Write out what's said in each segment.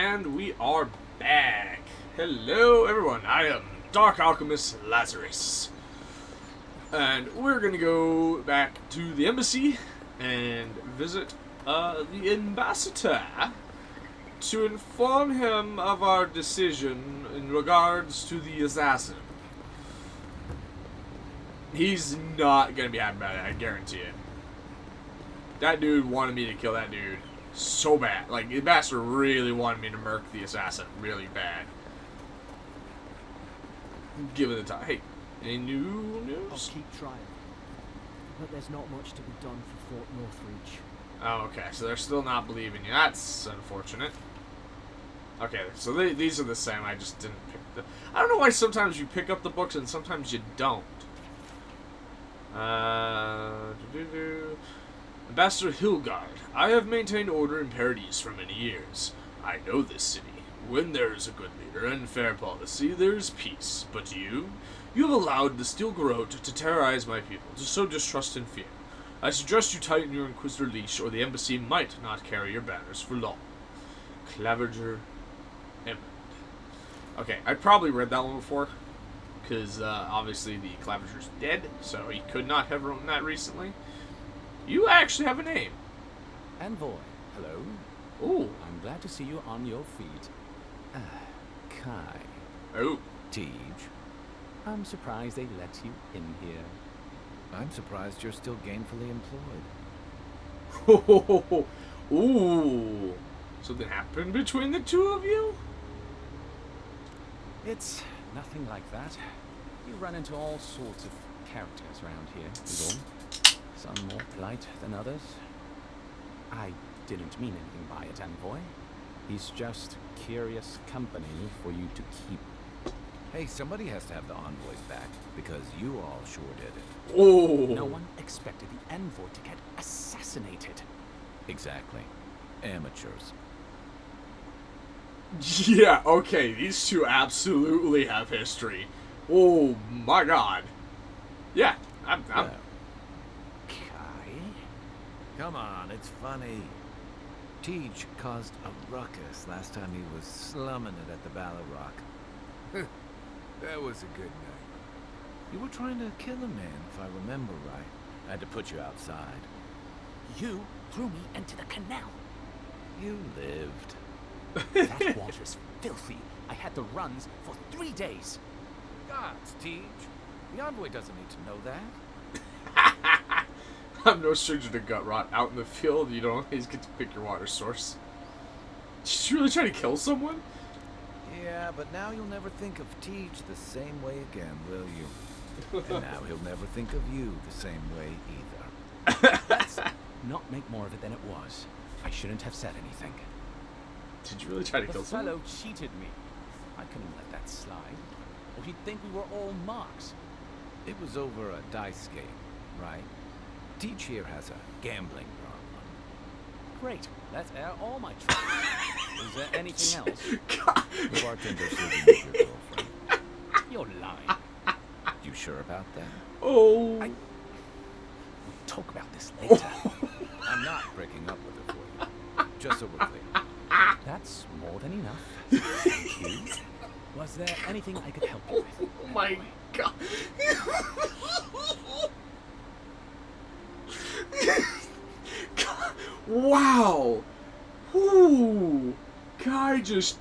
And we are back. Hello, everyone. I am Dark Alchemist Lazarus. And we're going to go back to the embassy and visit the ambassador to inform him of our decision in regards to the assassin. He's not going to be happy about it, I guarantee it. That dude wanted me to kill that dude so bad. Like, the bastard really wanted me to murk the assassin really bad. Give it a time. Hey, any new news? I'll keep trying. But there's not much to be done for Fort Northreach. Oh, okay. So they're still not believing you. That's unfortunate. Okay, so these are the same. I just didn't pick the... I don't know why sometimes you pick up the books and sometimes you don't. Ambassador Hilgard, I have maintained order in Paradise for many years. I know this city. When there is a good leader and fair policy, there is peace. But you have allowed the Steel Garrote to terrorize my people, to sow distrust and fear. I suggest you tighten your Inquisitor leash, or the embassy might not carry your banners for long. Claverger Emerald. Okay, I probably read that one before, because obviously the Claverger's dead, so he could not have written that recently. You actually have a name. Envoy, hello. Ooh. I'm glad to see you on your feet. Kai. Oh. Tej. I'm surprised they let you in here. I'm surprised you're still gainfully employed. Ooh. Something happened between the two of you? It's nothing like that. You run into all sorts of characters around here, is all. Some more polite than others. I didn't mean anything by it, Envoy. He's just curious company for you to keep. Hey, somebody has to have the envoys back, because you all sure did it. Oh. No one expected the Envoy to get assassinated. Exactly. Amateurs. Yeah, okay, these two absolutely have history. Oh my god. Yeah, I'm Kai? Come on, it's funny. Tej caused a ruckus last time he was slumming it at the Ballarrock. That was a good night. You were trying to kill a man, if I remember right. I had to put you outside. You threw me into the canal. You lived. That water's filthy. I had the runs for 3 days. Gods, Tej. The envoy doesn't need to know that. I'm no stranger to gut rot. Out in the field, you don't always get to pick your water source. Did you really try to kill someone? Yeah, but now you'll never think of Tej the same way again, will you? And now he'll never think of you the same way either. Let's not make more of it than it was. I shouldn't have said anything. Did you really try to The kill someone? fellow cheated me. I couldn't let that slide. Or he'd think we were all marks. It was over a dice game, right? Tej here has a gambling problem. Great. Let's air all my troubles. Is there anything else? The bartender said you need your girlfriend. You're lying. You sure about that? Oh. We'll talk about this later. I'm not breaking up with her for you. Just so we're clear. That's more than enough. Thank you. Was there anything I could help you with? Oh my god. Wow. Ooh. Guy just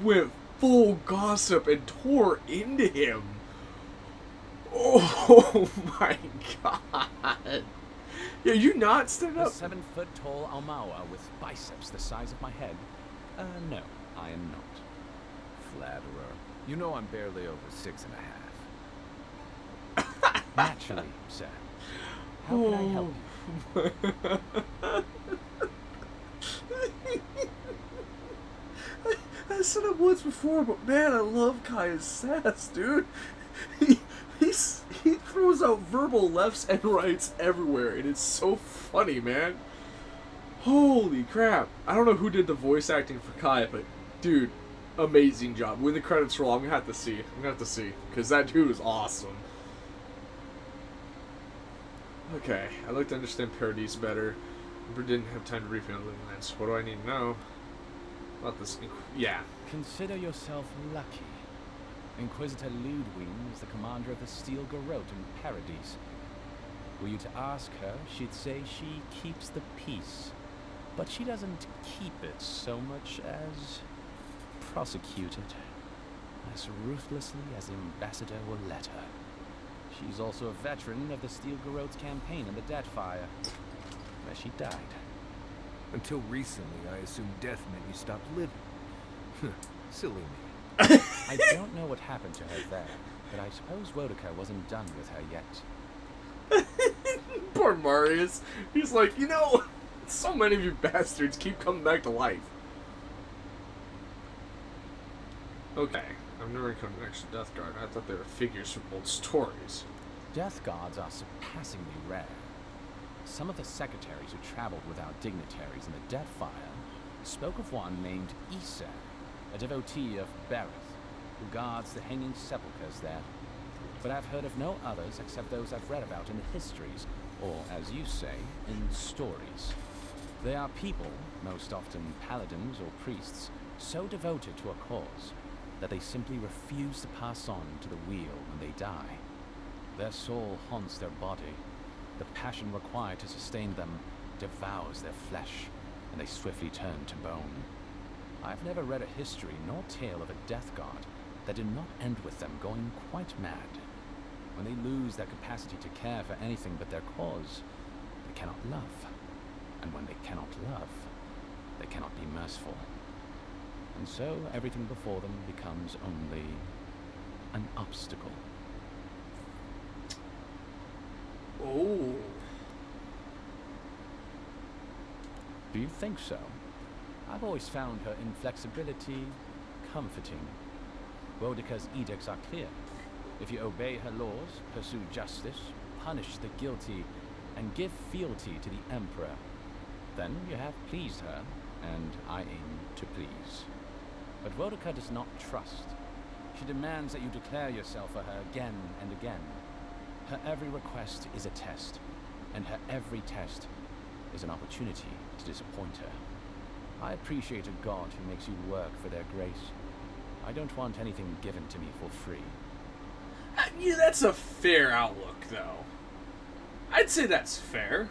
went full gossip and tore into him. Oh my god. Yeah, you not stand A up. 7-foot-tall Almawa with biceps the size of my head? No, I am not. Flatterer. You know I'm barely over 6.5. Naturally, sir. How can I help you? I said it once before, but man, I love Kai's sass, dude. He throws out verbal lefts and rights everywhere, and it's so funny, man. Holy crap. I don't know who did the voice acting for Kai, but dude, amazing job. When the credits roll, I'm gonna have to see. Because that dude is awesome. Okay, I'd like to understand Paradise better, but didn't have time to read Living Lands. What do I need to know? About this. Yeah. Consider yourself lucky. Inquisitor Ludwig is the commander of the Steel Garrote in Paradise. Were you to ask her, she'd say she keeps the peace. But she doesn't keep it so much as prosecute it. As ruthlessly as the ambassador will let her. She's also a veteran of the Steel Garrote's campaign in the Deathfire, where she died. Until recently, I assumed death meant you stopped living. Silly me. I don't know what happened to her there, but I suppose Wodaka wasn't done with her yet. Poor Marius. He's like, you know, so many of you bastards keep coming back to life. Okay. I've never encountered an extra Death Guard. I thought they were figures from old stories. Death Guards are surpassingly rare. Some of the secretaries who traveled without dignitaries in the Deathfire spoke of one named Issa, a devotee of Berith, who guards the hanging sepulchres there. But I've heard of no others except those I've read about in the histories, or, as you say, in stories. They are people, most often paladins or priests, so devoted to a cause that they simply refuse to pass on to the wheel when they die. Their soul haunts their body. The passion required to sustain them devours their flesh, and they swiftly turn to bone. I've never read a history nor tale of a death guard that did not end with them going quite mad. When they lose their capacity to care for anything but their cause, they cannot love. And when they cannot love, they cannot be merciful. And so everything before them becomes only an obstacle. Oh. Do you think so? I've always found her inflexibility comforting. Wodaka's edicts are clear. If you obey her laws, pursue justice, punish the guilty, and give fealty to the Emperor, then you have pleased her, and I aim to please. But Wodaka does not trust. She demands that you declare yourself for her again and again. Her every request is a test, and her every test is an opportunity to disappoint her. I appreciate a god who makes you work for their grace. I don't want anything given to me for free. Yeah, that's a fair outlook, though. I'd say that's fair.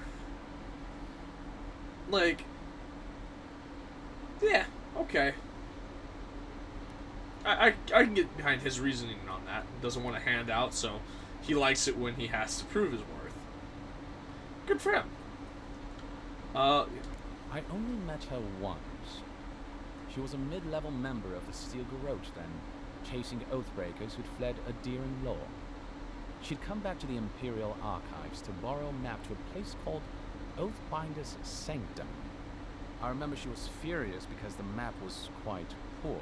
Like, yeah, okay. I can get behind his reasoning on that. He doesn't want to hand out, so he likes it when he has to prove his worth. Good for him. I only met her once. She was a mid-level member of the Steel Garrote then, chasing oathbreakers who'd fled a Deering law. She'd come back to the Imperial Archives to borrow a map to a place called Oathbinder's Sanctum. I remember she was furious because the map was quite poor.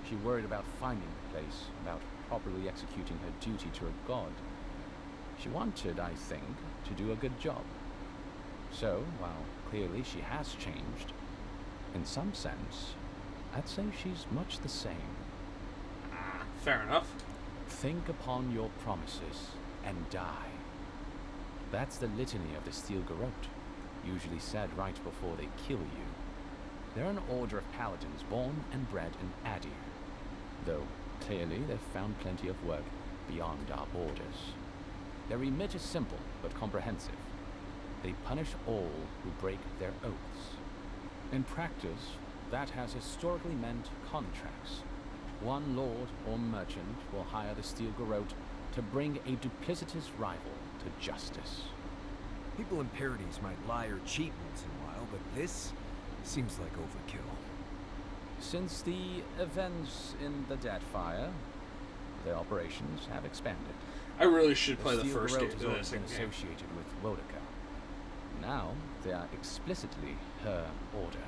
She worried about finding the place, about properly executing her duty to her god. She wanted, I think, to do a good job. So, while clearly she has changed, in some sense, I'd say she's much the same. Fair enough. Think upon your promises and die. That's the litany of the Steel Garrote, usually said right before they kill you. They're an order of paladins born and bred in Adir, though clearly they've found plenty of work beyond our borders. Their remit is simple but comprehensive. They punish all who break their oaths. In practice, that has historically meant contracts. One lord or merchant will hire the Steel Garrote to bring a duplicitous rival to justice. People in Paradise might lie or cheat once in a while, but this seems like overkill. Since the events in the Deathfire, their operations have expanded. I really should play the Steel first game Garrote has to always this been game. associated with Wodaka. Now, they are explicitly her order.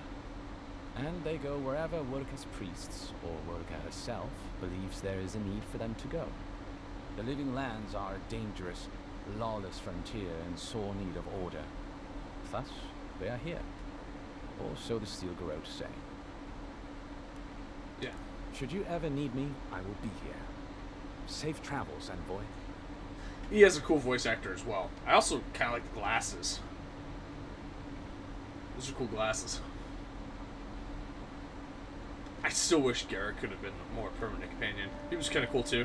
And they go wherever Wodaka's priests, or Wodaka herself, believes there is a need for them to go. The Living Lands are a dangerous, lawless frontier in sore need of order. Thus, they are here. Or so the Steel Garrote say. Yeah. Should you ever need me, I will be here. Safe travels, envoy. He has a cool voice actor as well. I also kind of like the glasses. Those are cool glasses. I still wish Garrett could have been a more permanent companion. He was kind of cool too.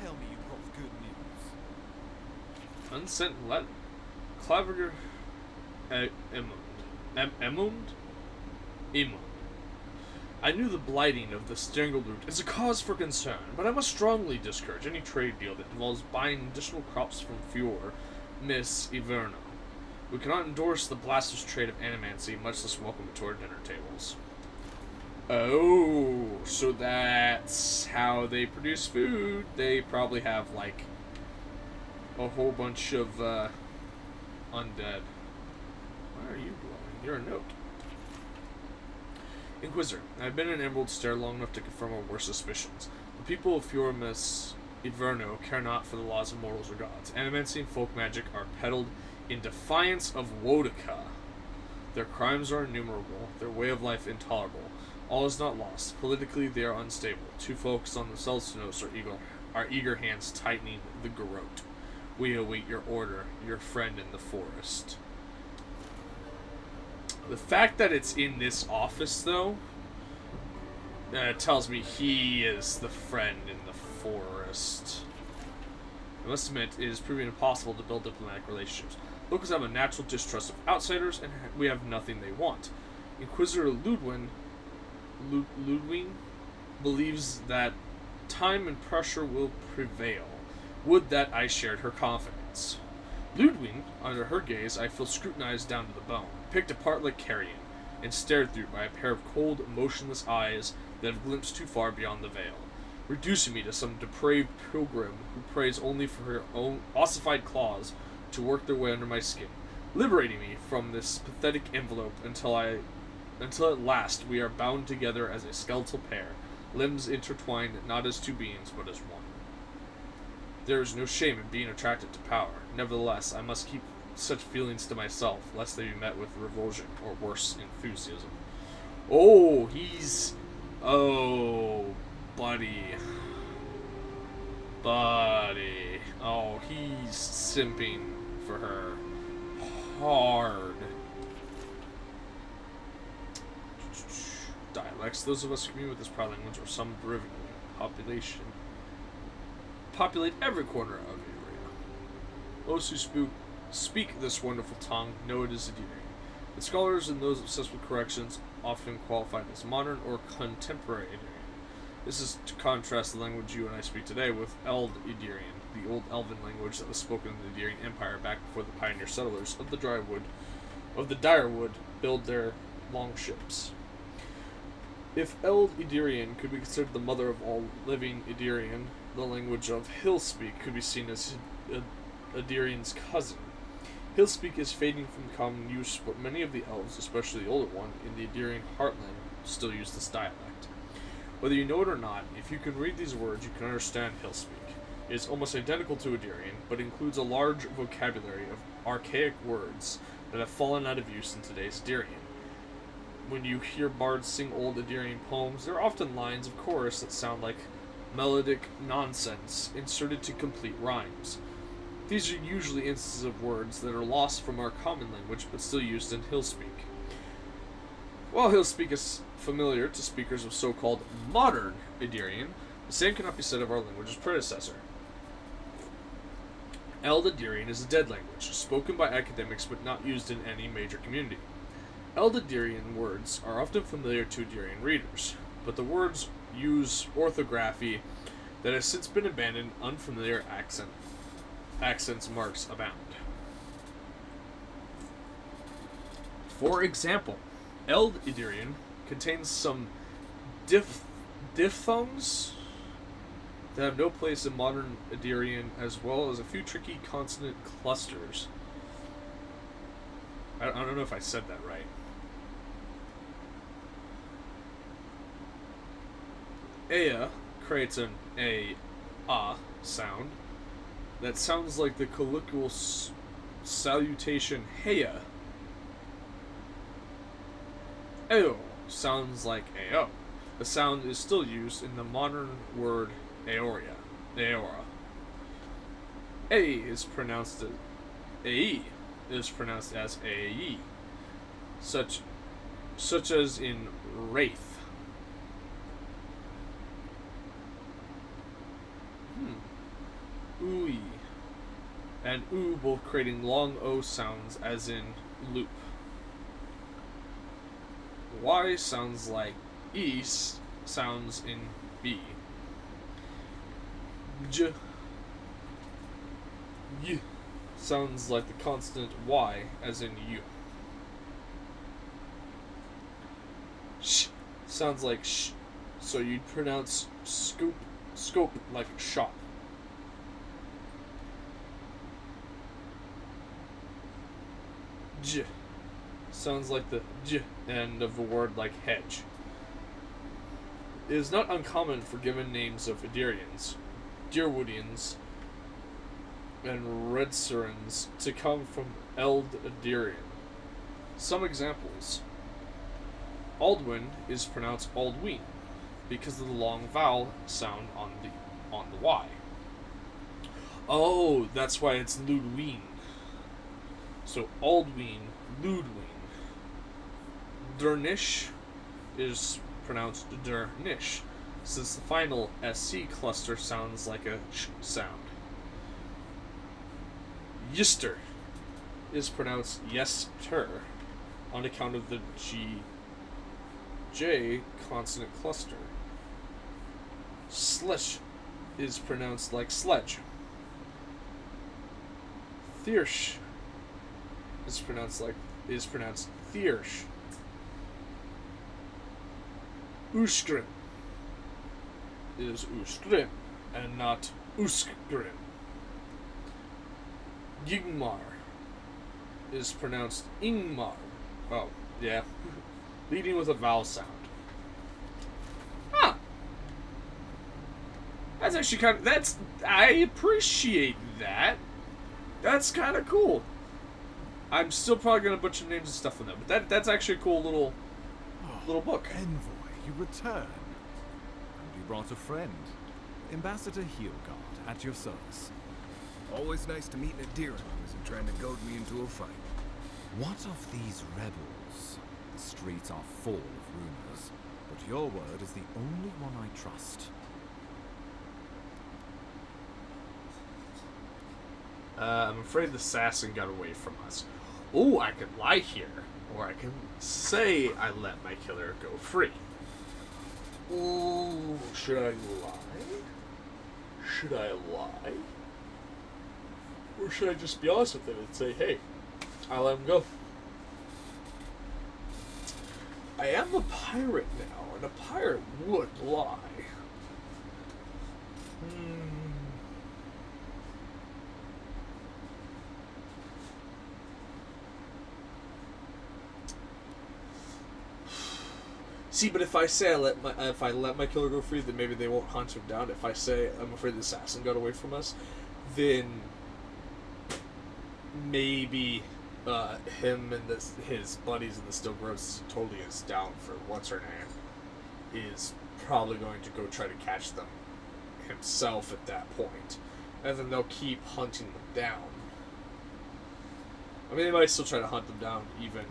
Tell me you brought good news. Unsent letter. Claviger. Emond? I knew the blighting of the strangleroot is a cause for concern, but I must strongly discourage any trade deal that involves buying additional crops from Fior, Miss Iverno. We cannot endorse the blasphemous trade of animancy, much less welcome it to our dinner tables. Oh, so that's how they produce food. They probably have, like, a whole bunch of, undead. Why are you glowing? You're a note. Inquisitor, I've been in Emerald Stair long enough to confirm our worst suspicions. The people of Fiormus Iverno care not for the laws of mortals or gods. Animancy and folk magic are peddled in defiance of Wodika. Their crimes are innumerable, their way of life intolerable. All is not lost. Politically, they are unstable. Too focused on themselves to notice our eager hands tightening the garrote. We await your order, your friend in the forest. The fact that it's in this office, though, tells me he is the friend in the forest. I must admit, it is proving impossible to build diplomatic relationships. Locals have a natural distrust of outsiders, and we have nothing they want. Inquisitor Ludwin believes that time and pressure will prevail. Would that I shared her confidence. Ludwin, under her gaze, I feel scrutinized down to the bone, picked apart like carrion, and stared through by a pair of cold, motionless eyes that have glimpsed too far beyond the veil, reducing me to some depraved pilgrim who prays only for her own ossified claws to work their way under my skin, liberating me from this pathetic envelope until at last we are bound together as a skeletal pair, limbs intertwined not as two beings but as one. There is no shame in being attracted to power. Nevertheless, I must keep such feelings to myself, lest they be met with revulsion, or worse, enthusiasm. Oh, oh, buddy. Oh, he's simping for her. Hard. Dialects. Those of us who commune with this proud language or some derivative populate every corner of the area. Those who speak this wonderful tongue know it is Idirian. But scholars and those obsessed with corrections often qualify it as modern or contemporary Idirian. This is to contrast the language you and I speak today with Eld Idirian, the old elven language that was spoken in the Idirian Empire back before the pioneer settlers of the Direwood built their longships. If Eld Idirian could be considered the mother of all living Idirian, the language of Hillspeak could be seen as Idirian's cousin. Hillspeak is fading from common use, but many of the elves, especially the older one, in the Idirian heartland, still use this dialect. Whether you know it or not, if you can read these words, you can understand Hillspeak. It is almost identical to Idirian, but includes a large vocabulary of archaic words that have fallen out of use in today's Idirian. When you hear bards sing old Idirian poems, there are often lines of chorus that sound like melodic nonsense inserted to complete rhymes. These are usually instances of words that are lost from our common language but still used in Hillspeak. While Hillspeak is familiar to speakers of so-called modern Idirian, the same cannot be said of our language's predecessor. Eld Idirian is a dead language, spoken by academics but not used in any major community. Eld Idirian words are often familiar to Idirian readers, but the words use orthography that has since been abandoned. Unfamiliar accents marks abound. For example, Eld Idirian contains some diphthongs that have no place in modern Idirian, as well as a few tricky consonant clusters. I don't know if I said that right. Ea creates an a sound that sounds like the colloquial salutation heya. Eo sounds like ao. The sound is still used in the modern word aora. A is pronounced as ae is pronounced as ae, such as in wraith. and oo, both creating long O sounds as in loop. Y sounds like east sounds in B. J. Y sounds like the consonant Y as in U. Sh sounds like sh, so you'd pronounce scope like shop. J sounds like the j end of a word like hedge. It is not uncommon for given names of Ederians, Deerwoodians, and Redsurans to come from Eld Ederian. Some examples. Aldwin is pronounced Aldween because of the long vowel sound on the Y. Oh, that's why it's Ludween. So Aldween, Ludween. Dernish is pronounced Dernish, since the final SC cluster sounds like a sh sound. Yister is pronounced Yester on account of the J consonant cluster. Sledge is pronounced like sledge. Thiersch is pronounced Thiersch. Uskrim is Uskrim and not Uskgrim. Yingmar is pronounced Ingmar. Oh, yeah. Leading with a vowel sound. Huh. That's actually I appreciate that. That's kind of cool. I'm still probably going to butcher names and stuff in them, but that's actually a cool little book. Envoy, you return. And you brought a friend. Ambassador Heelgard, at your service. Always nice to meet an Adira who isn't trying to goad me into a fight. What of these rebels? The streets are full of rumors, but your word is the only one I trust. I'm afraid the assassin got away from us. Oh, I could lie here, or I can say I let my killer go free. Ooh, should I lie? Should I lie? Or should I just be honest with him and say, hey, I let him go? I am a pirate now, and a pirate would lie. See, but if I say if I let my killer go free, then maybe they won't hunt him down. If I say I'm afraid the assassin got away from us, then maybe him and his buddies in the Still Gross totally is down for what's her name is probably going to go try to catch them himself at that point, and then they'll keep hunting them down. I mean, they might still try to hunt them down even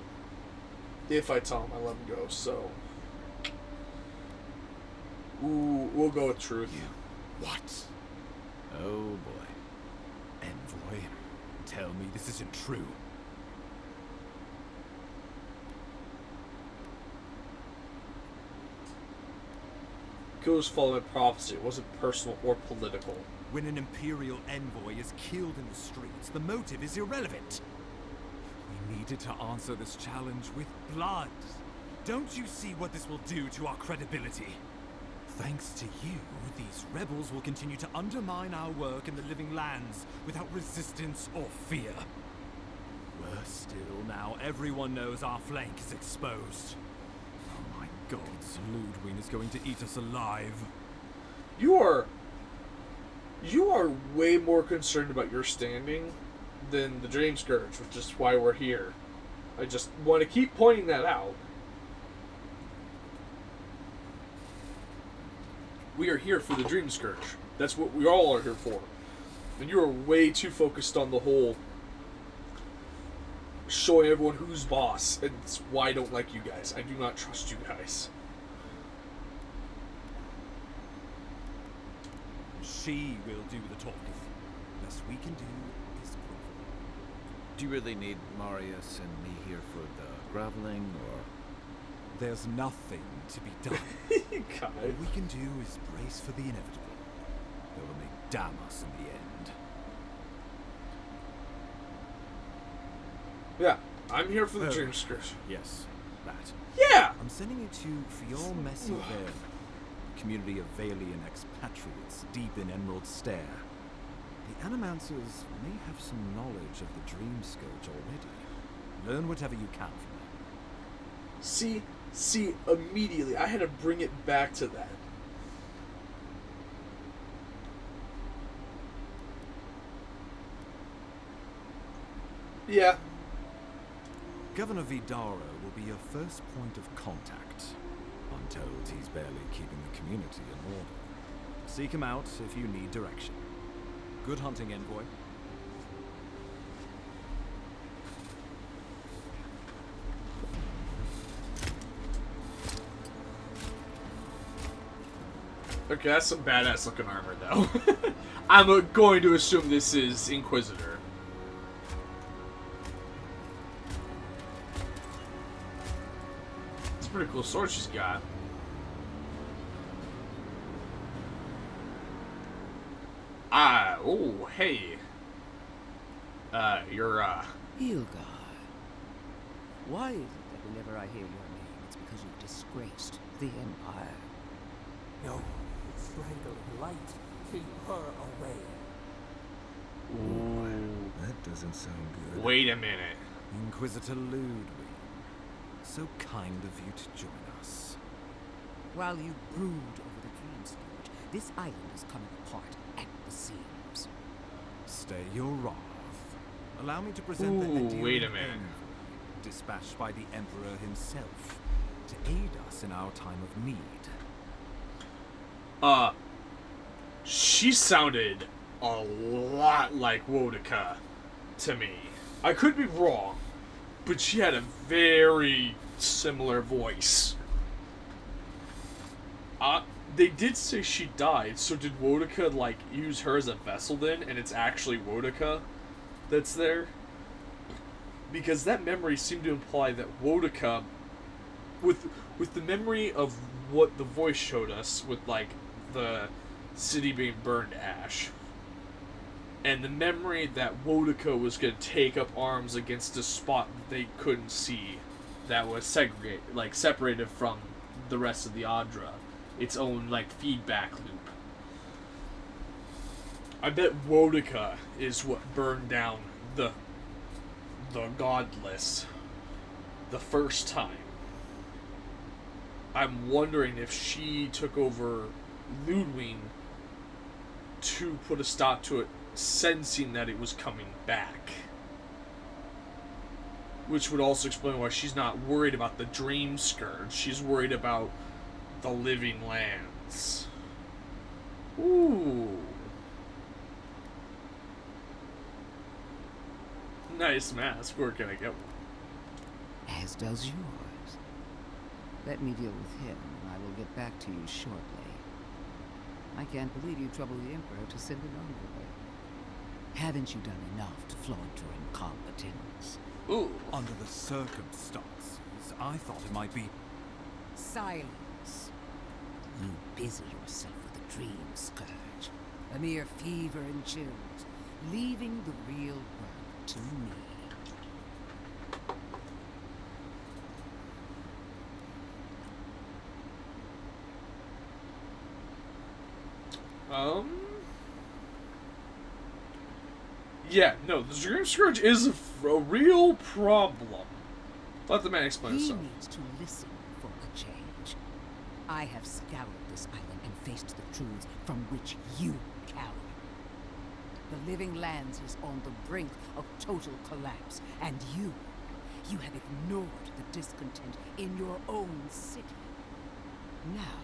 if I tell them I let them go. So, ooh, we'll go with truth. What? Oh boy. Envoy, tell me this isn't true. Killer's following prophecy. It wasn't personal or political. When an Imperial envoy is killed in the streets, the motive is irrelevant. We needed to answer this challenge with blood. Don't you see what this will do to our credibility? Thanks to you, these rebels will continue to undermine our work in the Living Lands without resistance or fear. Worse still, now everyone knows our flank is exposed. Oh my gods, Ludwig is going to eat us alive. You are way more concerned about your standing than the Dream Scourge, which is why we're here. I just want to keep pointing that out. We are here for the Dream Scourge. That's what we all are here for. And you are way too focused on the whole showing everyone who's boss. And it's why I don't like you guys. I do not trust you guys. She will do the talking. The best we can do is Do you really need Marius and me here for the groveling, or...? There's nothing to be done. God. All we can do is brace for the inevitable. They will only damn us in the end. Yeah, I'm here for the dream skirt. Yes, that. Yeah! I'm sending you to Fior-Messy-Vale, a community of Valian expatriates deep in Emerald Stair. The Animancers may have some knowledge of the Dream Scourge already. Learn whatever you can from them. See, immediately, I had to bring it back to that. Yeah. Governor Vidara will be your first point of contact. I'm told he's barely keeping the community in order. Seek him out if you need direction. Good hunting, envoy. Okay, that's some badass looking armor, though. I'm going to assume this is Inquisitor. It's a pretty cool sword she's got. Oh, hey. You're, Ilgar. Why is it that whenever I hear your name, it's because you've disgraced the Empire? No, strangle light, keep her away. Ooh. That doesn't sound good. Wait a minute. Inquisitor Ludwig. So kind of you to join us. While you brood over the Dream Scourge, this island is coming apart at the seams. Stay your wrath. Allow me to present the Ooh, Adirian wait a minute. envoy, dispatched by the Emperor himself, to aid us in our time of need. She sounded a lot like Wodaka to me. I could be wrong, but she had a very similar voice. They did say she died, so did Wodaka, like, use her as a vessel then, and it's actually Wodaka that's there? Because that memory seemed to imply that Wodaka, with the memory of what the voice showed us, with, like, the city being burned to ash, and the memory that Wodaka was going to take up arms against a spot that they couldn't see, that was separated from the rest of the Adra, its own, like, feedback loop. I bet Wodaka is what burned down the Godless the first time. I'm wondering if she took over Ludwig to put a stop to it, sensing that it was coming back. Which would also explain why she's not worried about the Dream Scourge. She's worried about the living lands. Ooh. Nice mask. Where can I get one? As does yours. Let me deal with him, and I will get back to you shortly. I can't believe you troubled the Emperor to send an envoy. Haven't you done enough to flaunt your incompetence? Ooh. Under the circumstances, I thought it might be... Silence. You busy yourself with the Dream Scourge. A mere fever and chills, leaving the real work to me. Yeah, no, the Dream Scourge is a real problem. Let the man explain He himself. needs to listen for a change. I have scoured this island and faced the truths from which you cower. The living lands is on the brink of total collapse, and you have ignored the discontent in your own city. Now,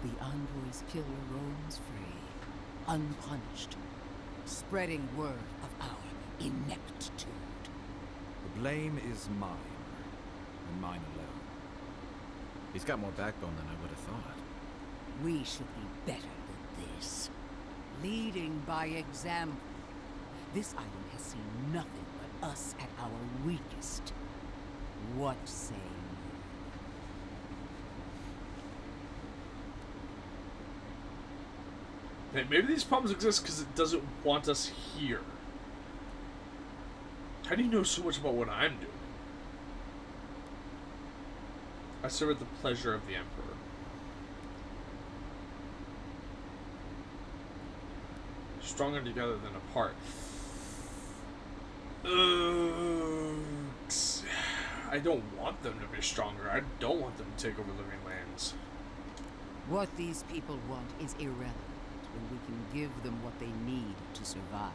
the envoy's killer roams free, unpunished, spreading word of our ineptitude. The blame is mine, and mine alone. He's got more backbone than I would have thought. We should be better than this. Leading by example. This island has seen nothing but us at our weakest. What say you? Hey, maybe these problems exist because it doesn't want us here. How do you know so much about what I'm doing? I serve at the pleasure of the Emperor. Stronger together than apart. I don't want them to be stronger. I don't want them to take over living lands. What these people want is irrelevant when we can give them what they need to survive.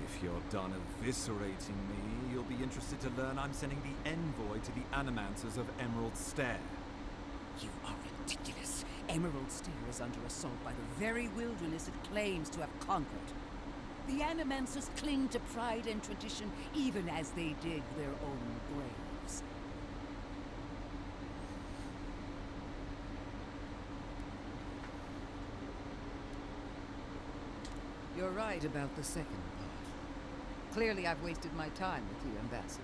If you're done eviscerating me, you'll be interested to learn I'm sending the envoy to the Animancers of Emerald Stair. You are ridiculous. Emerald Stair is under assault by the very wilderness it claims to have conquered. The Animancers cling to pride and tradition even as they dig their own graves. You're right about the second part. Clearly I've wasted my time with you, Ambassador.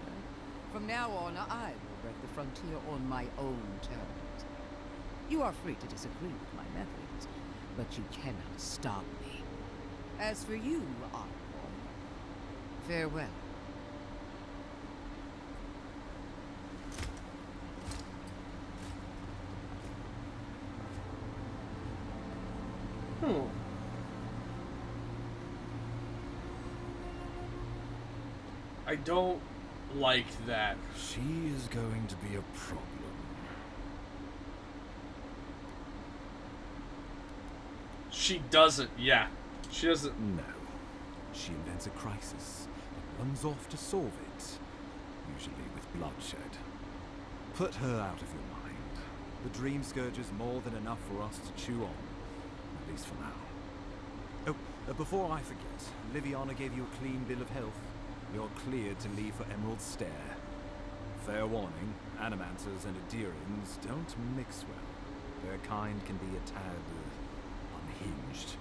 From now on, I will break the frontier on my own terms. You are free to disagree with my methods, but you cannot stop me. As for you, Envoy, farewell. I don't like that. She is going to be a problem. She doesn't, yeah. She doesn't. No. She invents a crisis and runs off to solve it, usually with bloodshed. Put her out of your mind. The Dream Scourge is more than enough for us to chew on, at least for now. Oh, before I forget, Liviana gave you a clean bill of health. You're cleared to leave for Emerald Stair. Fair warning, Animancers and Adirians don't mix well. Their kind can be a tad unhinged.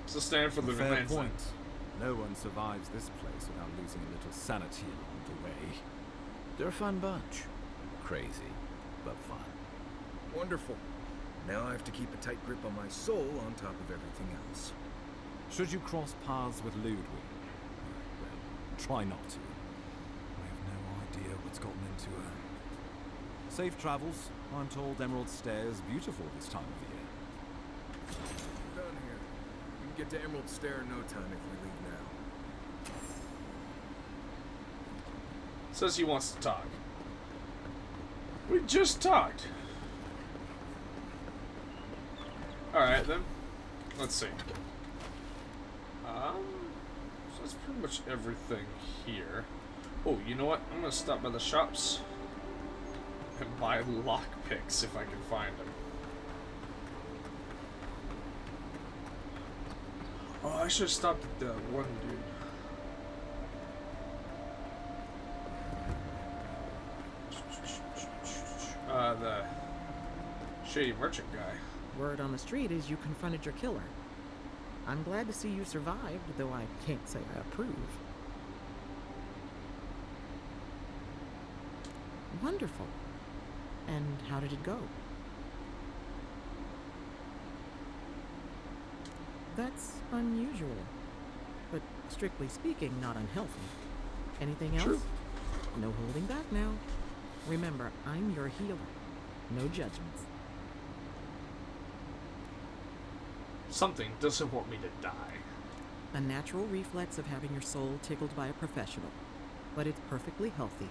So stand for the Fair remains. point. No one survives this place without losing a little sanity along the way. They're a fun bunch. Crazy, but fun. Wonderful. Now I have to keep a tight grip on my soul on top of everything else. Should you cross paths with Ludwig, well, try not to. I have no idea what's gotten into her. Safe travels. I'm told Emerald Stair is beautiful this time of year. Done here. We can get to Emerald Stair in no time if we leave now. Says he wants to talk. We just talked. Alright then. Let's see. So that's pretty much everything here. Oh, you know what? I'm gonna stop by the shops and buy lockpicks if I can find them. Oh, I should have stopped at the one dude. The shady merchant guy. Word on the street is you confronted your killer. I'm glad to see you survived, though I can't say I approve. Wonderful. And how did it go? That's unusual, but strictly speaking, not unhealthy. Anything else? True. No holding back now. Remember, I'm your healer. No judgments. Something doesn't want me to die. A natural reflex of having your soul tickled by a professional, but it's perfectly healthy.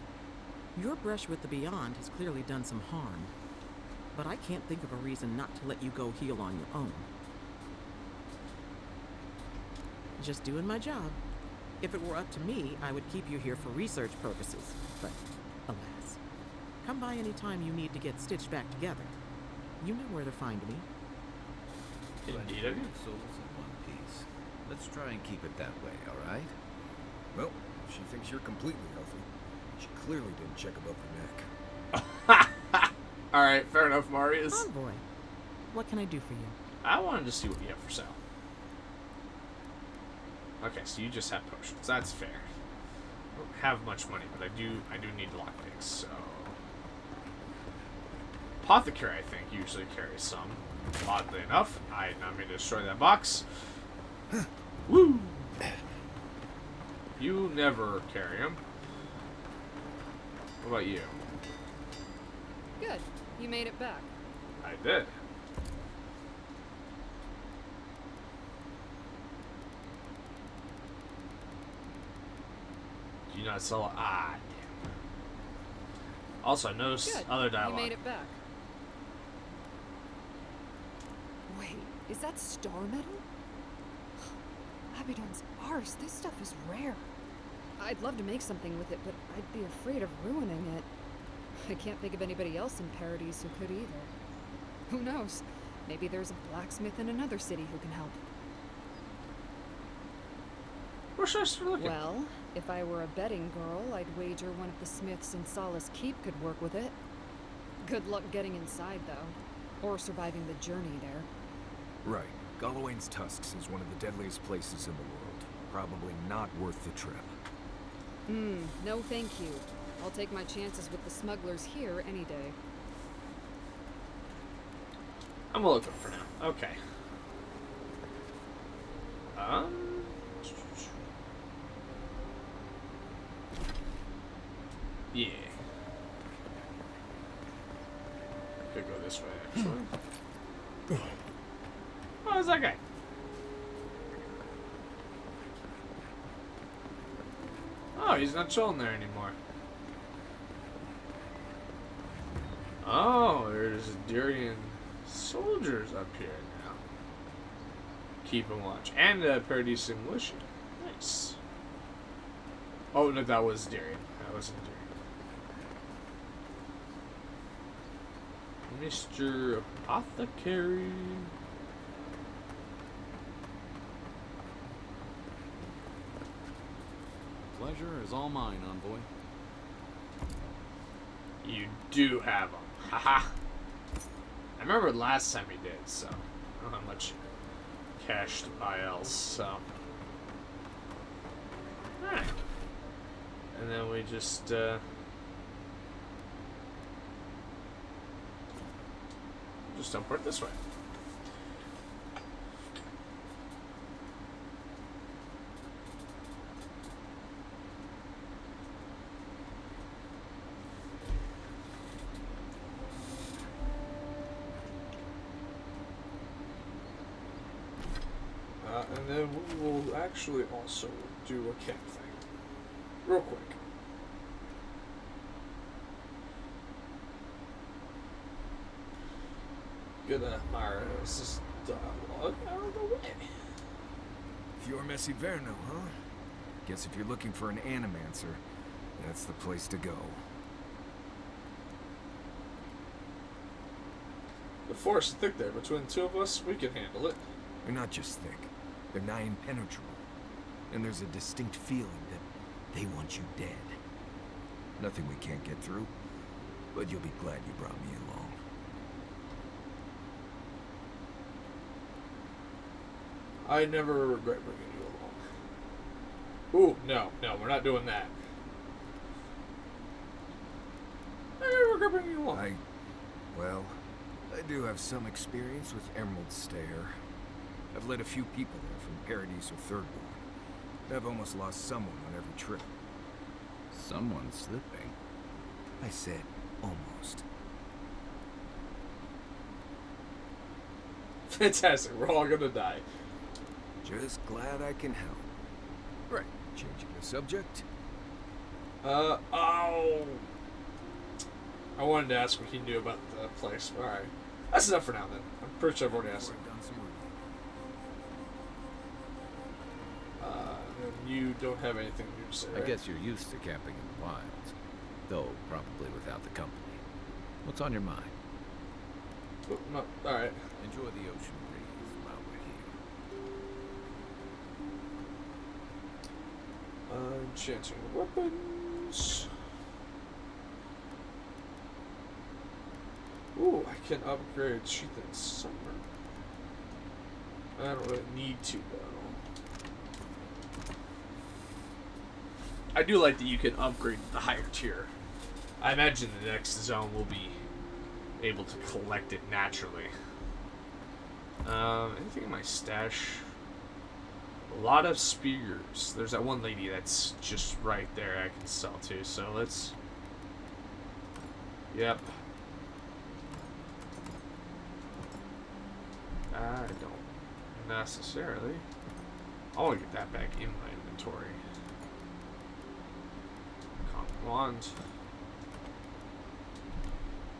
Your brush with the Beyond has clearly done some harm, but I can't think of a reason not to let you go heal on your own. Just doing my job. If it were up to me, I would keep you here for research purposes, but alas. Come by any time you need to get stitched back together. You know where to find me. Indeed I do. Souls in one piece. Let's try and keep it that way, all right? Well, if she thinks you're completely healthy, she clearly didn't check above the neck. Alright, fair enough, Marius. Envoy, what can I do for you? I wanted to see what you have for sale. Okay, so you just have potions. That's fair. I don't have much money, but I do need lockpicks, so... Apothecary, I think, usually carries some. Oddly enough, I did not mean to destroy that box. Woo! You never carry them. What about you? Good. You made it back. I did. Do you not sell? Ah, damn. Also, no other dialogue. You made it back. Wait, is that star metal? Abaddon's ours. This stuff is rare. I'd love to make something with it, but I'd be afraid of ruining it. I can't think of anybody else in Paradise who could either. Who knows? Maybe there's a blacksmith in another city who can help. Where should I start looking? Well, if I were a betting girl, I'd wager one of the smiths in Solace Keep could work with it. Good luck getting inside, though. Or surviving the journey there. Right. Gallowayne's Tusks is one of the deadliest places in the world. Probably not worth the trip. No thank you. I'll take my chances with the smugglers here any day. I'm gonna look up for now. Okay. Yeah. Could go this way, actually. Oh, is that guy? Oh, he's not chilling there anymore. Oh, there's Durian soldiers up here now. Keeping watch. And Paradise militia. Nice. Oh, no, that was Durian. That wasn't Durian. Mr. Apothecary. Pleasure is all mine, envoy. You do have them. Haha. I remember last time he did, so I don't have much cash to buy else, so. Alright. And then we just, teleport this way. And then we'll actually also do a camp thing. Real quick. Gonna admire this dialogue out of the way. You're Messi Verno, huh? Guess if you're looking for an animancer, that's the place to go. The force is thick there. Between the two of us, we can handle it. They're not just thick. They're nigh impenetrable. And there's a distinct feeling that they want you dead. Nothing we can't get through, but you'll be glad you brought me along. I never regret bringing you along. Ooh, no, we're not doing that. I never regret bringing you along. I do have some experience with Emerald Stair. I've led a few people there from Paradise or Thirdborn. I've almost lost someone on every trip. Someone's slipping. I said almost. Fantastic, we're all gonna die. Just glad I can help. Right, changing the subject. Oh. I wanted to ask what he knew about the place. Alright. That's enough for now, then. I'm pretty sure I've already asked him. And you don't have anything new to say, right? I guess you're used to camping in the wilds, though probably without the company. What's on your mind? Oh, no. Alright. Enjoy the ocean breeze while we're here. Enchanting weapons. Ooh, I can upgrade Sheath and Summer. I don't really need to, though. I do like that you can upgrade to the higher tier. I imagine the next zone will be able to collect it naturally. Anything in my stash? A lot of spears. There's that one lady that's just right there I can sell to, so let's... Yep. I don't necessarily... I want to get that back in my inventory. Common wand.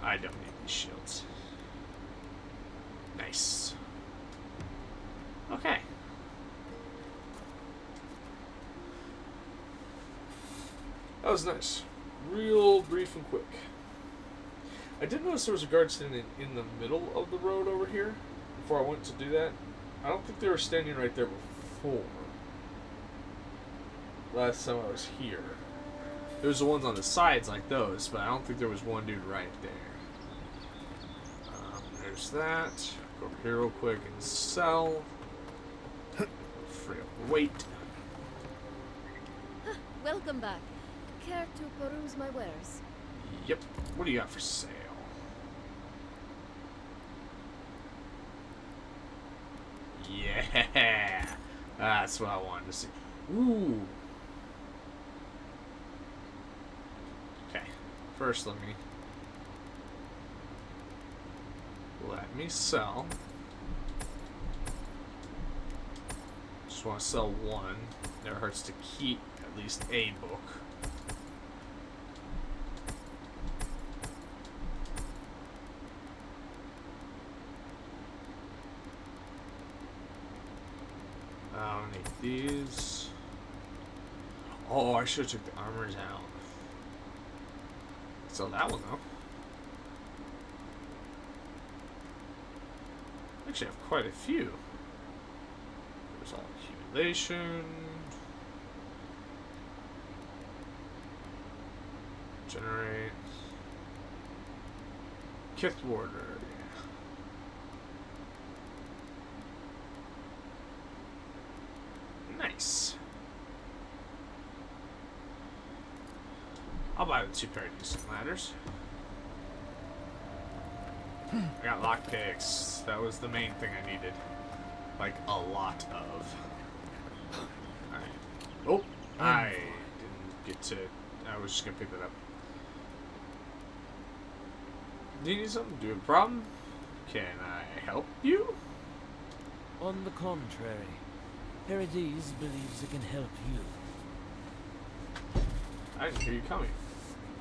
I don't need these shields. Nice. Okay. That was nice. Real brief and quick. I did notice there was a guard standing in the middle of the road over here before I went to do that. I don't think they were standing right there before. Last time I was here. There's the ones on the sides like those, but I don't think there was one dude right there. There's that. Go over here real quick and sell. Free up weight. Welcome back. Care to peruse my wares? Yep. What do you got for sale? Yeah. That's what I wanted to see. Ooh. Okay. First, let me sell. Just want to sell one. Never hurts to keep at least a book. I don't need these. Oh, I should have took the armors out. Sell that one though. Actually, I have quite a few. There's all accumulation. Generate. Kith Warder. Nice. I'll buy the 2 pair of decent ladders. I got lockpicks. That was the main thing I needed. Like, a lot of. Alright. Oh! I didn't get to... I was just gonna pick that up. Do you need something? Do you have a problem? Can I help you? On the contrary, Paradise believes it can help you. I didn't hear you coming.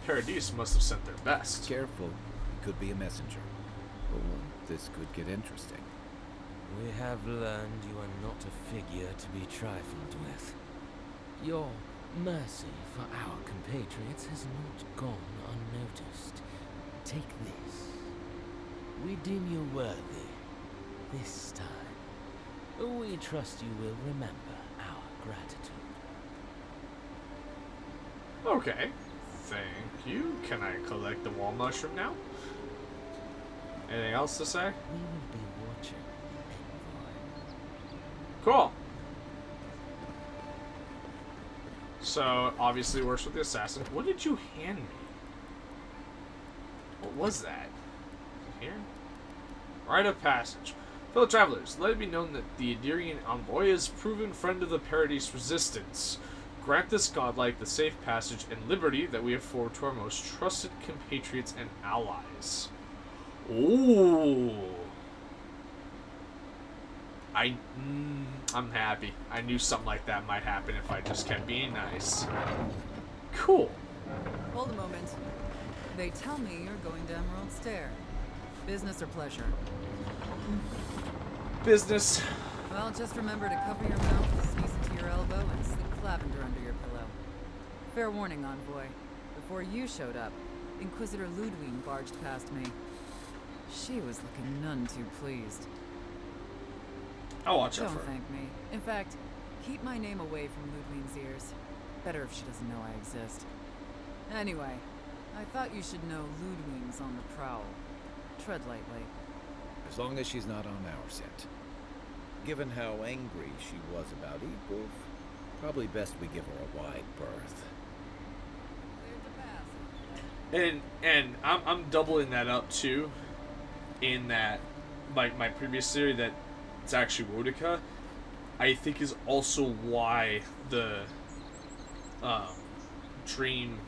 Paradise must have sent their best. Careful. He could be a messenger. Oh, this could get interesting. We have learned you are not a figure to be trifled with. Your mercy for our compatriots has not gone unnoticed. Take this. We deem you worthy. This time, we trust you will remember our gratitude. Okay. Thank you. Can I collect the wall mushroom now? Anything else to say? We will be watching, Envoy. Cool. So, obviously works with the assassin. What did you hand me? What was that? Here? Rite of passage. Fellow travelers, let it be known that the Adirian envoy is proven friend of the Paradise resistance. Grant this godlike the safe passage and liberty that we afford to our most trusted compatriots and allies. Ooh. I'm happy. I knew something like that might happen if I just kept being nice. Cool. Hold a moment. They tell me you're going to Emerald Stair. Business or pleasure? Business. Well, just remember to cover your mouth, sneeze into your elbow, and slip lavender under your pillow. Fair warning, Envoy. Before you showed up, Inquisitor Ludwig barged past me. She was looking none too pleased. I'll watch out for Don't her. thank me. In fact, keep my name away from Ludwig's ears. Better if she doesn't know I exist. Anyway, I thought you should know Ludwig's on the prowl. Tread lightly. As long as she's not on our scent. Given how angry she was about Equal, probably best we give her a wide berth. And I'm doubling that up too, in that my previous theory that it's actually Wodika, I think is also why the dream,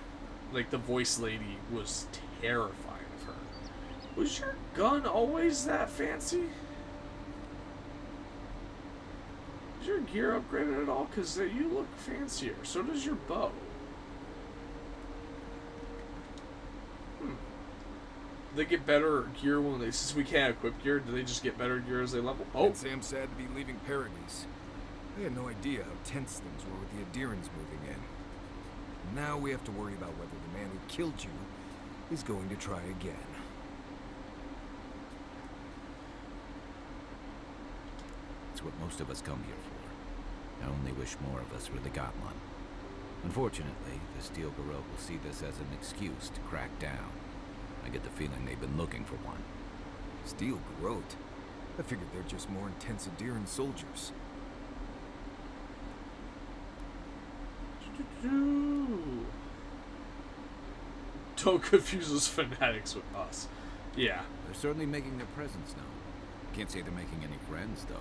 like the voice lady, was terrified of her. Was your gun always that fancy? Is your gear upgraded at all? Because you look fancier. So does your bow. They get better gear when they, since we can't equip gear, do they just get better gear as they level? Oh, And Sam's sad to be leaving Paradise. I had no idea how tense things were with the Adherans moving in. Now we have to worry about whether the man who killed you is going to try again. It's what most of us come here for. I only wish more of us really got one. Unfortunately, the Steel Garrote will see this as an excuse to crack down. I get the feeling they've been looking for one. Steel Garrote? I figured they're just more intense Adheran soldiers. Don't confuse those fanatics with us. Yeah. They're certainly making their presence known. Can't say they're making any friends, though.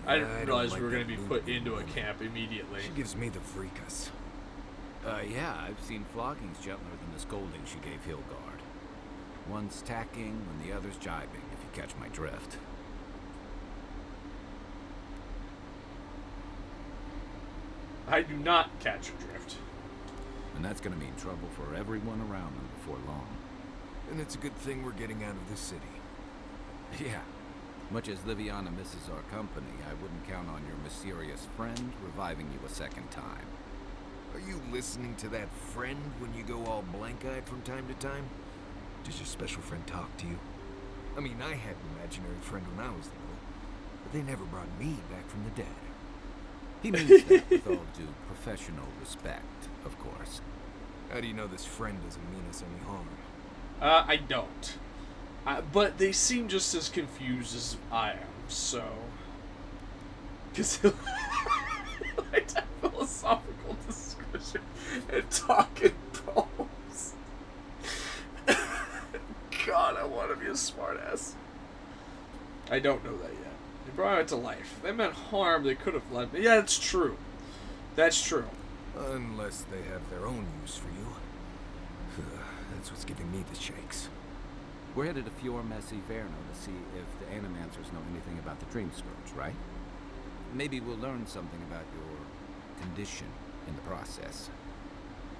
I didn't realize like we were going that to be put Lunar into a woman. camp immediately. She gives me the freakus. Yeah, I've seen floggings gentler than the scolding she gave Hilgard. One's tacking when the other's jibing, if you catch my drift. I do not catch your drift. And that's gonna mean trouble for everyone around them before long. And it's a good thing we're getting out of this city. Yeah. Much as Liviana misses our company, I wouldn't count on your mysterious friend reviving you a second time. Are you listening to that friend when you go all blank-eyed from time to time? Does your special friend talk to you? I mean, I had an imaginary friend when I was little, but they never brought me back from the dead. He means that with all due professional respect, of course. How do you know this friend doesn't mean us any harm? I don't. But they seem just as confused as I am, so... Because like that philosophical discussion and talking poems. God, I want to be a smartass. I don't know that yet. They brought it to life. They meant harm, they could have led me. Yeah, it's true. That's true. Unless they have their own use for you. That's what's giving me the shakes. We're headed to Fior Messi Verno to see if the Animancers know anything about the Dream Scourge, right? Maybe we'll learn something about your condition in the process.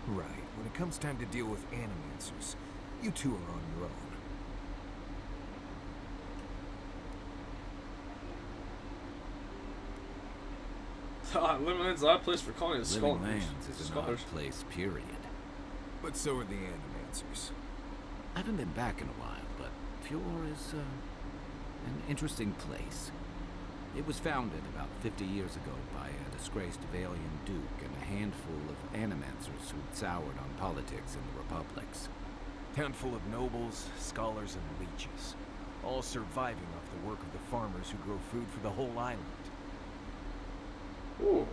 Right. When it comes time to deal with Animancers, you two are on your own. Living Land's an odd place for calling it Living scholars. Lands is an odd place, period. But so are the Animancers. I haven't been back in a while, but Fior is an interesting place. It was founded about 50 years ago by a disgraced Valian duke and a handful of Animancers who'd soured on politics in the republics. Town full of nobles, scholars, and leeches, all surviving off the work of the farmers who grow food for the whole island. Ooh.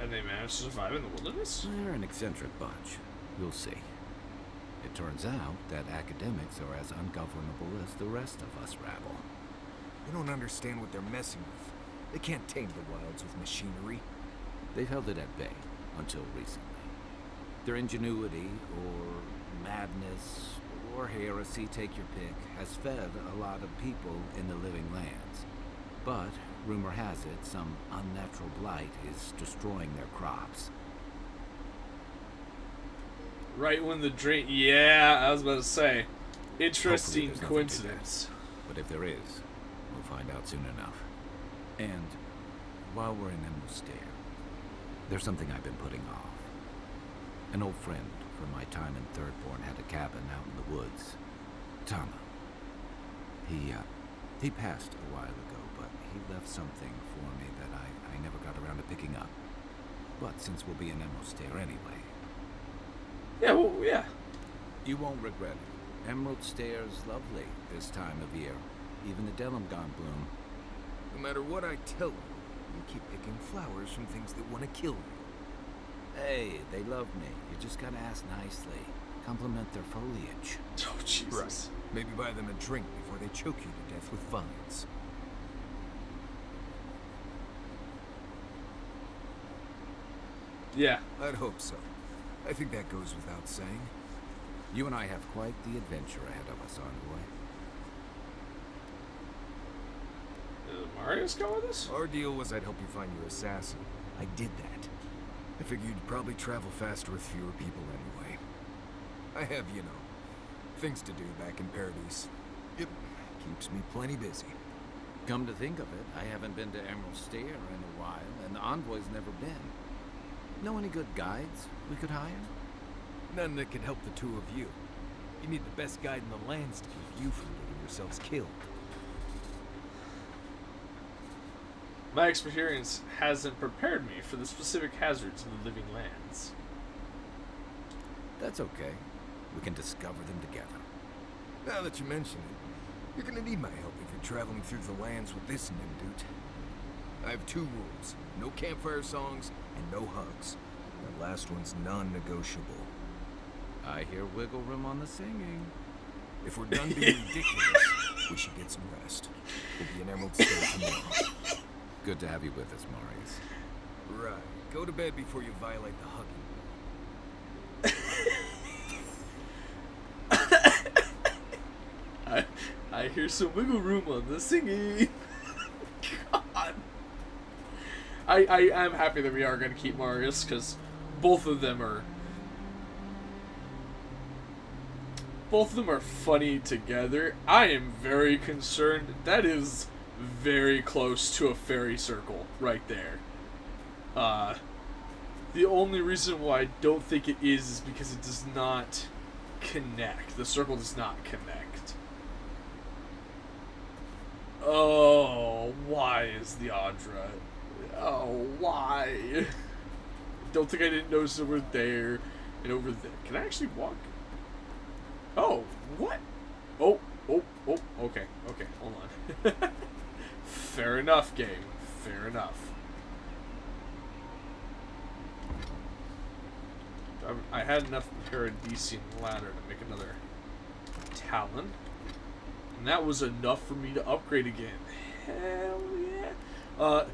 And they managed to survive in the wilderness? They're an eccentric bunch. You'll see. It turns out that academics are as ungovernable as the rest of us rabble. I don't understand what they're messing with. They can't tame the wilds with machinery. They've held it at bay until recently. Their ingenuity, or madness, or heresy, take your pick, has fed a lot of people in the Living Lands. But, rumor has it, some unnatural blight is destroying their crops. Right when the drink... Yeah, I was about to say. Interesting Hopefully there's nothing to coincidence. that. But if there is, we'll find out soon enough. And while we're in Emerald Stair, there's something I've been putting off. An old friend from my time in Thirdborn had a cabin out in the woods. Tama. He passed a while ago, but he left something for me that I never got around to picking up. But since we'll be in Emerald Stair anyway... Yeah, well, yeah. You won't regret it. Emerald Stair's lovely this time of year. Even the Delimgon bloom. No matter what I tell you, you keep picking flowers from things that want to kill you. Hey, they love me. You just gotta ask nicely. complement their foliage. Oh, Jesus. Right. Maybe buy them a drink before they choke you to death with vines. Yeah. I'd hope so. I think that goes without saying. You and I have quite the adventure ahead of us, envoy. Did Marius go with us? Our deal was I'd help you find your assassin. I did that. I figured you'd probably travel faster with fewer people anyway. I have, you know, things to do back in Paradise. It keeps me plenty busy. Come to think of it, I haven't been to Emerald Stair in a while, and the envoy's never been. Know any good guides we could hire? None that can help the two of you. You need the best guide in the lands to keep you from getting yourselves killed. My experience hasn't prepared me for the specific hazards of the living lands. That's okay. We can discover them together. Now that you mention it, you're gonna need my help if you're traveling through the lands with this Nimdude. I have 2 rules. No campfire songs and no hugs. That last one's non-negotiable. I hear wiggle room on the singing. If we're done being ridiculous, we should get some rest. We'll be in Emerald Stair tomorrow. Good to have you with us, Marius. Right. Go to bed before you violate the hugging. I hear some wiggle room on the singing. God. I am happy that we are going to keep Marius, because both of them are funny together. I am very concerned. That is very close to a fairy circle right there. The only reason why I don't think it is because it does not connect. The circle does not connect. Oh, why is the Audra? Oh, why? Don't think I didn't notice over there and over there. Can I actually walk? Oh, what? Oh, okay, hold on. Fair enough, game. Fair enough. I had enough Paradisian ladder to make another Talon. And that was enough for me to upgrade again. Hell yeah.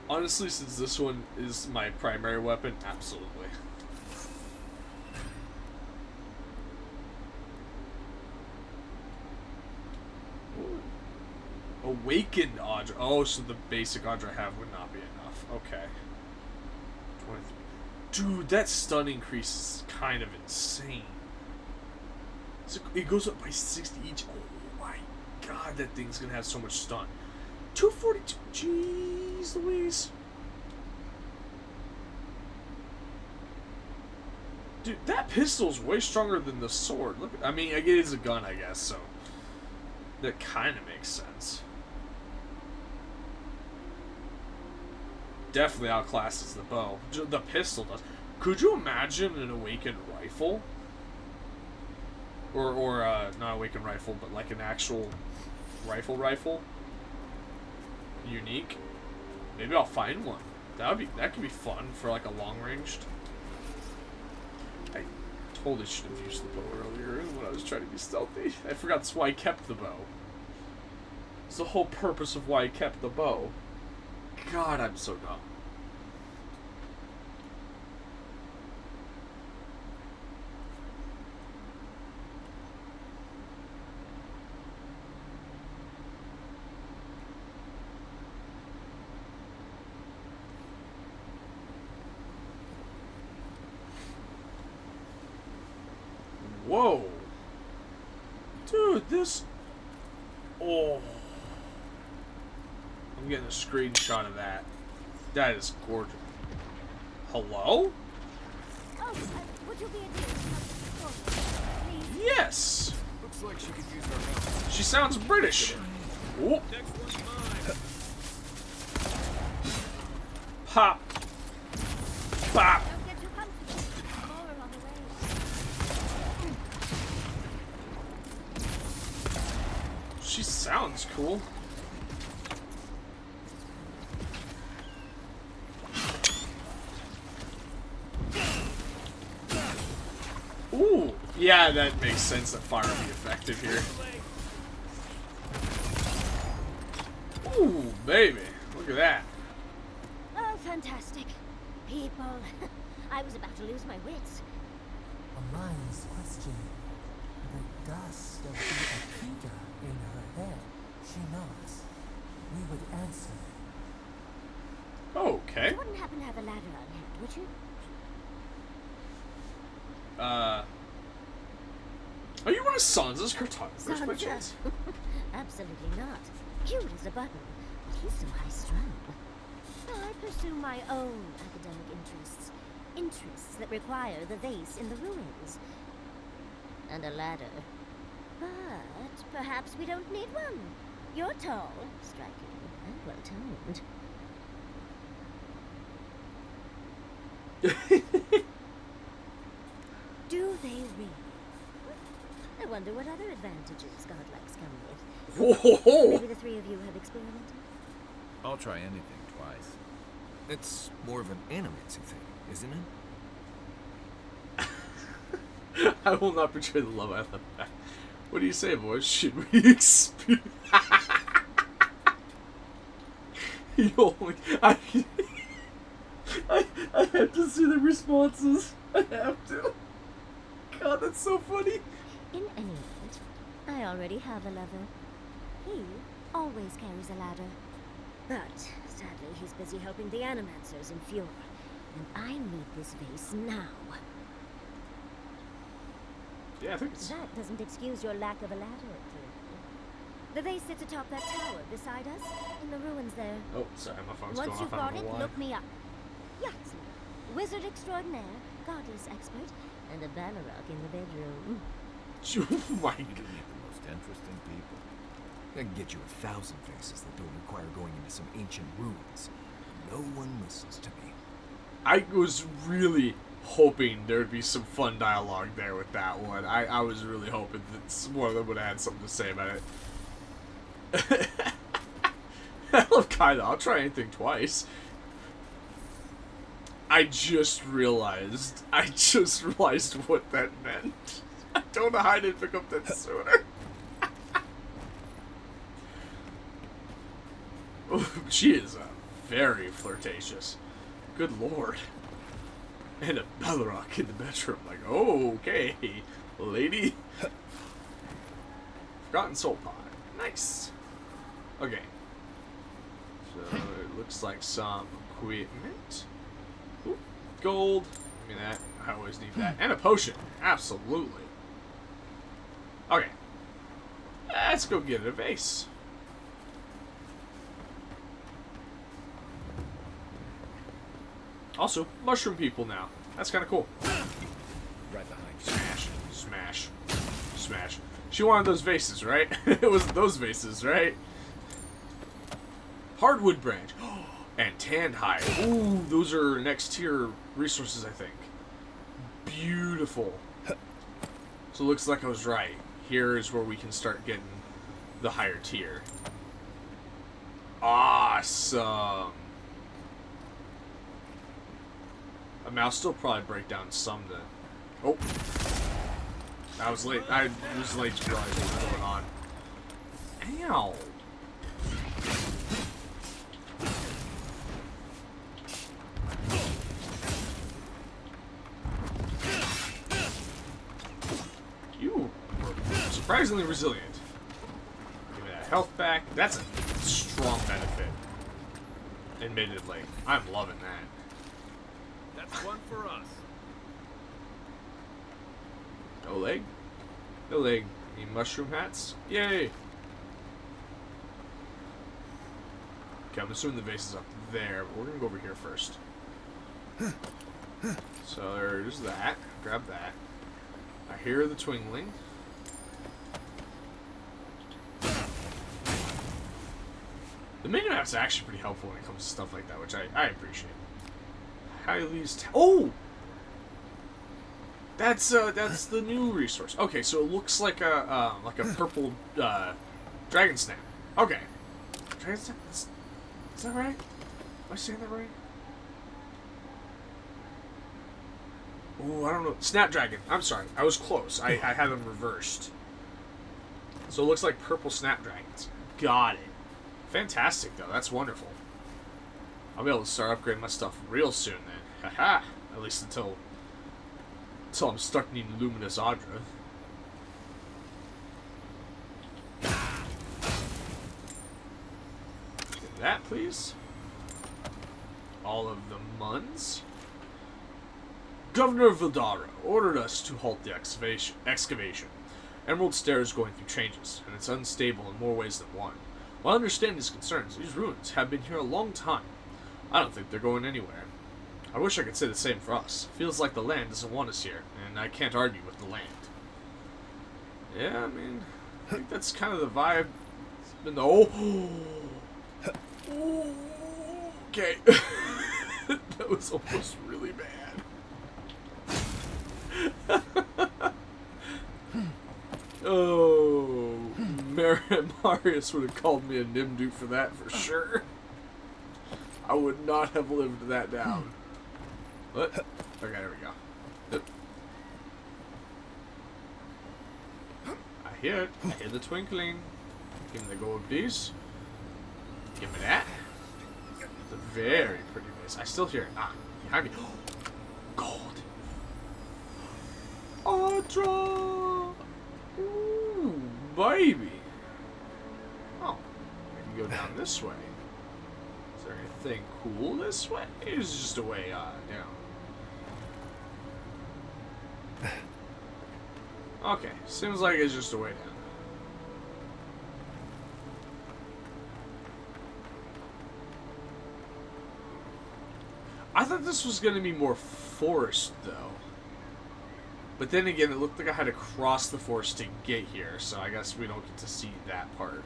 Honestly, since this one is my primary weapon, absolutely. Ooh. Awakened Audra. Oh, so the basic Audra I have would not be enough. Okay. 23. Dude, that stun increase is kind of insane. So it goes up by 60 each. Oh my god, that thing's gonna have so much stun. 242. Jeez Louise. Dude, that pistol's way stronger than the sword. Look, I mean, it is a gun, I guess, so that kind of makes sense. Definitely outclasses the bow. The pistol does. Could you imagine an awakened rifle? Or not awakened rifle, but like an actual rifle? Unique? Maybe I'll find one. That could be fun for like a long ranged. I totally should have used the bow earlier when I was trying to be stealthy. I forgot that's why I kept the bow. It's the whole purpose of why I kept the bow. God, I'm so dumb. Whoa. Dude, this... Oh. I'm getting a screenshot of that. That is gorgeous. Hello? Oh, would you be a dear? Please. Yes! Looks like she could use our help. She sounds British. Whoop. Pop. Pop. Don't get too comfortable. More on the way. She sounds cool. Ooh. Yeah, that makes sense that fire would be effective here. Ooh, baby. Look at that. Oh, fantastic. People. I was about to lose my wits. A mind's question. The dust of the Akita in her head. She nods. We would answer. Okay. You wouldn't happen to have a ladder on hand, would you? Are you one of Sansa's cartographers by Sansa? chance? Absolutely not. Cute as a button, but he's so high-strung. I pursue my own academic interests. Interests that require the vase in the ruins. And a ladder. But perhaps we don't need one. You're tall, striking, and well-toned. Do they really? I wonder what other advantages godlikes come with. Whoa! Maybe the three of you have experimented? I'll try anything twice. It's more of an animacy thing, isn't it? I will not betray the love I left back. What do you say, boys? Should we experience? You only... I have to see the responses. I have to. God, that's so funny. In any event, I already have a lover. He always carries a ladder. But, sadly, he's busy helping the Animancers in Fjord. And I need this vase now. Yeah, I think it's... That doesn't excuse your lack of a ladder, dear. The vase sits atop that tower beside us, in the ruins there. Oh, sorry, my phone's Once going you've off. I got don't know it, why. look me up. Yahtzee, wizard extraordinaire, goddess expert, and a Balrog in the bedroom. Oh my You God. meet the most interesting people. I can get you 1,000 faces that don't require going into some ancient ruins. No one listens to me. I was really hoping there would be some fun dialogue there with that one. I was really hoping that one of them would have had something to say about it. I love Kaida. I'll try anything twice. I just realized what that meant. I don't know how I didn't pick up that sooner. She is very flirtatious. Good lord. And a Balrog in the bedroom. Like, oh, okay, lady. Forgotten soul pod. Nice. Okay. So it looks like some equipment. Ooh, gold. Give me that. I always need that. And a potion. Absolutely. Okay. Let's go get a vase. Also, mushroom people now. That's kind of cool. Right behind you. Smash. Smash. Smash. She wanted those vases, right? It was those vases, right? Hardwood branch. And tanned hide. Ooh, those are next tier resources, I think. Beautiful. So it looks like I was right. Here is where we can start getting the higher tier. Awesome. I mean, I'll still probably break down some to... Oh. I was late. I was late to realize what was going on. Ow. You were surprisingly resilient. Give me that health back. That's a strong benefit. Admittedly. I'm loving that. That's one for us. No leg? No leg. Need mushroom hats? Yay! Okay, I'm assuming the vase is up there, but we're gonna go over here first. So there's that. Grab that. I hear the twingling. The minimap's actually pretty helpful when it comes to stuff like that, which I appreciate. Kylie's oh! That's the new resource. Okay, so it looks like a purple dragon snap. Okay, dragon snap. Is that right? Am I saying that right? Ooh, I don't know. Snapdragon. I'm sorry. I was close. I had them reversed. So it looks like purple snapdragons. Got it. Fantastic, though. That's wonderful. I'll be able to start upgrading my stuff real soon, then. Haha. At least until I'm stuck needing Luminous Audra. Get that, please. All of the Muns. Governor Vildara ordered us to halt the excavation. Emerald Stair is going through changes, and it's unstable in more ways than one. While I understand his concerns, these ruins have been here a long time. I don't think they're going anywhere. I wish I could say the same for us. Feels like the land doesn't want us here, and I can't argue with the land. Yeah, I mean, I think that's kind of the vibe. Okay. That was almost really bad. Oh, Marius would have called me a Nimdu for that for sure. I would not have lived that down. What? Okay, there we go. Yep. I hear it. I hear the twinkling. Give me the gold piece. Give me that. It's a very pretty vase. I still hear it. Ah, behind me. Gold. Audra! Ooh, baby. Oh, I can go down this way. Is there anything cool this way? It's just a way down. Okay, seems like it's just a way down. I thought this was going to be more forest, though. But then again, it looked like I had to cross the forest to get here, so I guess we don't get to see that part.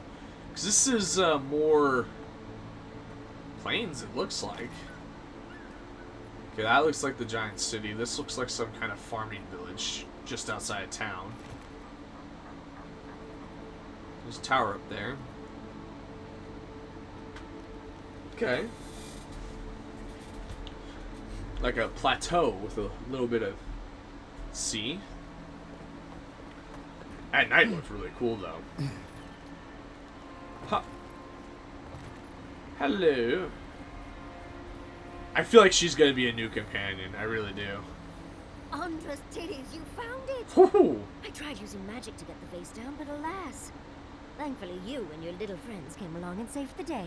Because this is more plains, it looks like. Okay, that looks like the giant city. This looks like some kind of farming village just outside of town. There's a tower up there. Okay. Like a plateau with a little bit of sea. At night looks really cool though. Huh. Hello. I feel like she's gonna be a new companion. I really do. Andra's titties, you found it! Woohoo! I tried using magic to get the vase down, but alas. Thankfully you and your little friends came along and saved the day.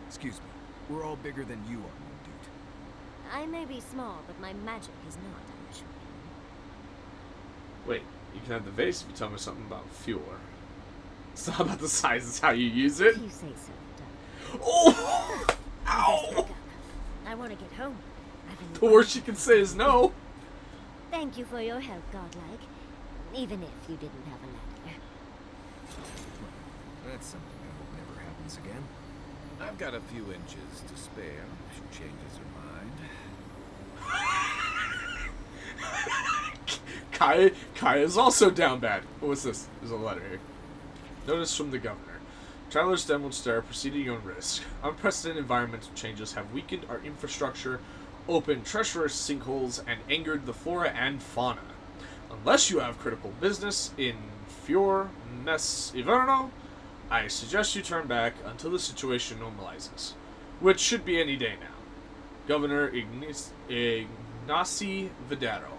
Excuse me. We're all bigger than you are, my dude. I may be small, but my magic is not, I assure you. Wait, you can have the vase if you tell me something about fuel. It's not about the size, it's how you use it. You say so, Oh! Ow! I want to get home. The worst you can say is no. Thank you for your help, Godlike. Even if you didn't have a ladder. That's something I hope never happens again. I've got a few inches to spare if she changes her mind. Kai is also down bad. What's this? There's a letter here. Notice from the governor. Travelers to Emerald Stair proceed at your own risk. Unprecedented environmental changes have weakened our infrastructure, opened treacherous sinkholes, and angered the flora and fauna. Unless you have critical business in Fior Mes Iverno, I suggest you turn back until the situation normalizes, which should be any day now. Governor Ignacy Videro.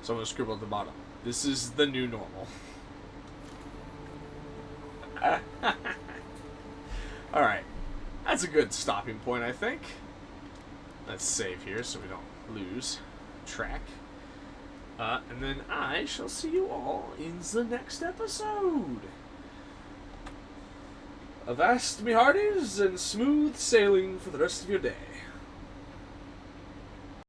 Someone scribbled at the bottom. This is the new normal. Alright. That's a good stopping point, I think. Let's save here so we don't lose track. And then I shall see you all in the next episode. Avast, me hearties, and smooth sailing for the rest of your day.